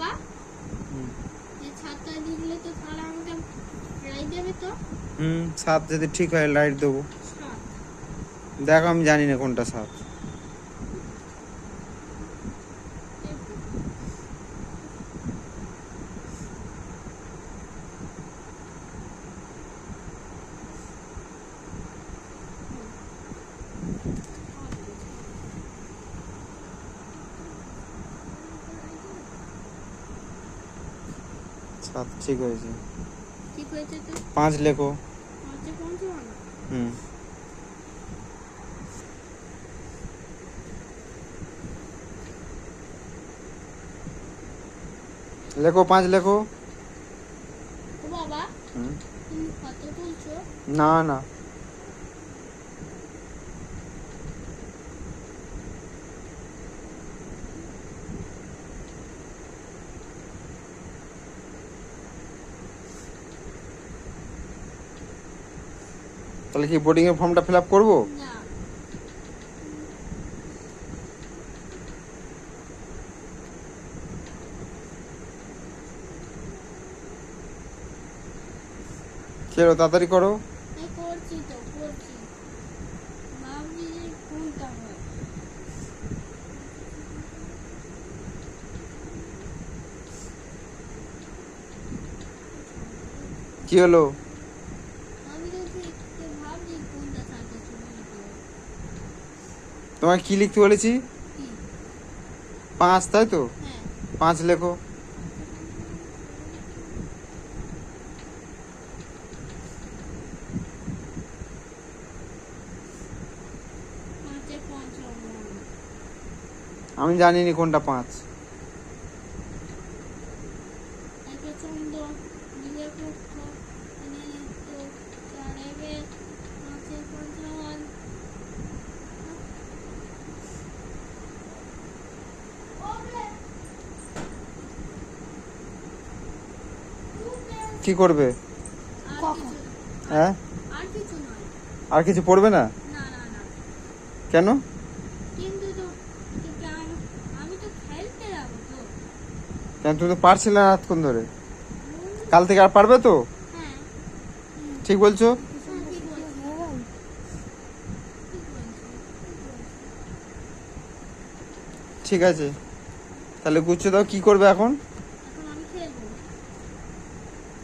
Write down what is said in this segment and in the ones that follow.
বাবা এই ছাদটা দিলে তো তাহলে আমাকে লাইট দেবে তো? সাত যদি ঠিক হয় লাইট দেবো। সাত দেখো আমি জানি না কোনটা সাত। সাত ঠিক হয়েছে। ঠিক হয়েছে তো? 5 লেখো। পাঁচে পঞ্চান্ন। হুম লেখো 5 লেখো। ও বাবা হুম তুমি কত তুলছো? না না তাহলে কি বোর্ডিং এর ফর্মটা ফিল আপ করবো? না চলো তাড়াতাড়ি করো। এই করছি তো করছি। ভাবছি যে কোনটা হয়। কি হলো? আমি তো ঠিক ভাবছি কোনটা সাথে ছবি নিতে হবে। তোমায় কি লিখতে বলেছি? কি? 5 তাই তো? হ্যাঁ 5 লেখো। পাঁচে পঞ্চান্ন। আমি জানিনি কোনটা 5। একে চন্দ্র দুয়ে পক্ষ তিনে নিত্য চারে বেদ পাঁচে পঞ্চান্ন। কি করবে? আর কিছু হ্যাঁ আর কিছু নয়। আর কিছু পড়বে না? না না না কেন? কিন্তু তো কিন্তু আমি তো খেলতে যাবো তো। কেন তুমি তো পারছিলে না এতক্ষণ ধরে। কাল থেকে আর পারবে তো? হ্যাঁ ঠিক বলছো? হ্যাঁ, ঠিক বলছি। ঠিক বলছি। ঠিক আছে তাহলে গুছিয়ে দাও। কি করবে এখন? এখন আমি খেলবো।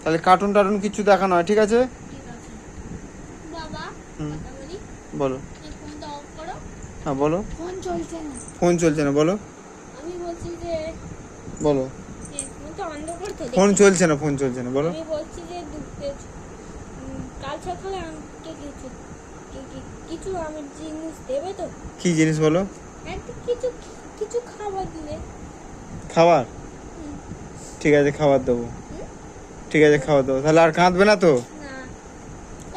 তাহলে কার্টুন টার্টুন কিছু দেখানো হয়, ঠিক আছে? ঠিক আছে বাবা হুম। কথা বলি। বলো। এই ফোনটা অফ করো। হ্যাঁ বলো। ফোন চলছে না। ফোন চলছে না বলো। আমি বলছি যে বলো এই ফোনটা বন্ধ করতে ফোন চলছে না, ফোন চলছে না বলো। আমি বলছি যে কাল সকালে আমাকে কিছু আমি জিনিস দেবে তো? কি জিনিস বলো? একটা কিছু কিছু খাবার দিবে। খাবার? হুম। ঠিক আছে খাবার দেবো। হুম? ঠিক আছে খাবার দেবো। তাহলে আর কাঁদবে না তো? না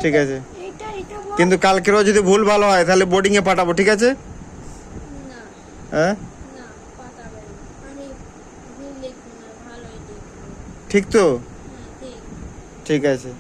ঠিক আছে এটা এটা বল। কিন্তু কালকেরও যদি ভুল ভালো হয় তাহলে বোর্ডিং এ পাঠাবো, ঠিক আছে? না হ্যাঁ না পাঠাবে না। আমি ভুল লিখবো না ভালোই লিখবো। ঠিক তো? হ্যাঁ ঠিক। ঠিক আছে।